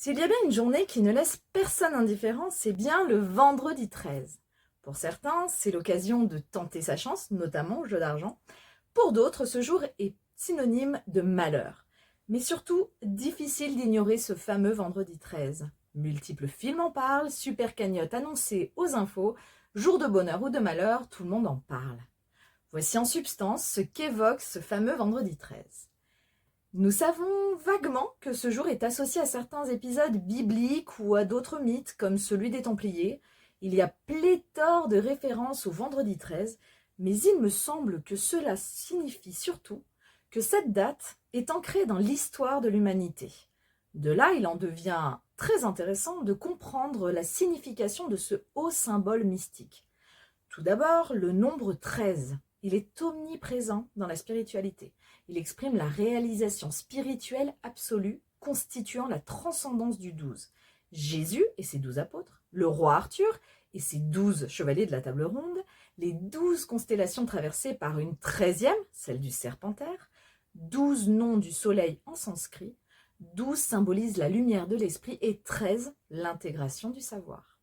S'il y a bien une journée qui ne laisse personne indifférent, c'est bien le vendredi 13. Pour certains, c'est l'occasion de tenter sa chance, notamment au jeu d'argent. Pour d'autres, ce jour est synonyme de malheur. Mais surtout, difficile d'ignorer ce fameux vendredi 13. Multiples films en parlent, super cagnotte annoncée aux infos, jour de bonheur ou de malheur, tout le monde en parle. Voici en substance ce qu'évoque ce fameux vendredi 13. Nous savons vaguement que ce jour est associé à certains épisodes bibliques ou à d'autres mythes, comme celui des Templiers. Il y a pléthore de références au vendredi 13, mais il me semble que cela signifie surtout que cette date est ancrée dans l'histoire de l'humanité. De là, il en devient très intéressant de comprendre la signification de ce haut symbole mystique. Tout d'abord, le nombre 13. Il est omniprésent dans la spiritualité. Il exprime la réalisation spirituelle absolue constituant la transcendance du 12. Jésus et ses 12 apôtres, le roi Arthur et ses 12 chevaliers de la table ronde, les 12 constellations traversées par une 13e, celle du serpentaire, 12 noms du soleil en sanskrit, 12 symbolise la lumière de l'esprit et 13 l'intégration du savoir.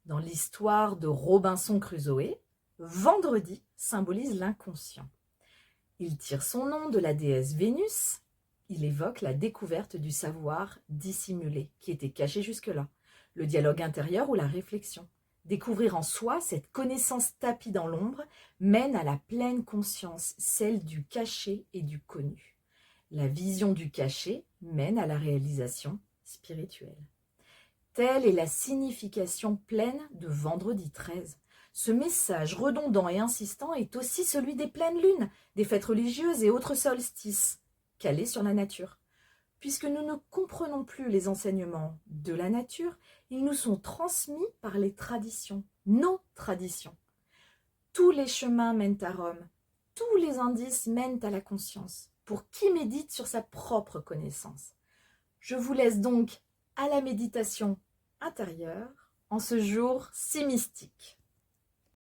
Dans l'histoire de Robinson Crusoe, vendredi symbolise l'inconscient. Il tire son nom de la déesse Vénus. Il évoque la découverte du savoir dissimulé qui était caché jusque-là, le dialogue intérieur ou la réflexion. Découvrir en soi cette connaissance tapie dans l'ombre mène à la pleine conscience, celle du caché et du connu. La vision du caché mène à la réalisation spirituelle. Telle est la signification pleine de vendredi 13. Ce message redondant et insistant est aussi celui des pleines lunes, des fêtes religieuses et autres solstices, calés sur la nature. Puisque nous ne comprenons plus les enseignements de la nature, ils nous sont transmis par les traditions, nos traditions. Tous les chemins mènent à Rome, tous les indices mènent à la conscience, pour qui médite sur sa propre connaissance. Je vous laisse donc à la méditation intérieure en ce jour si mystique.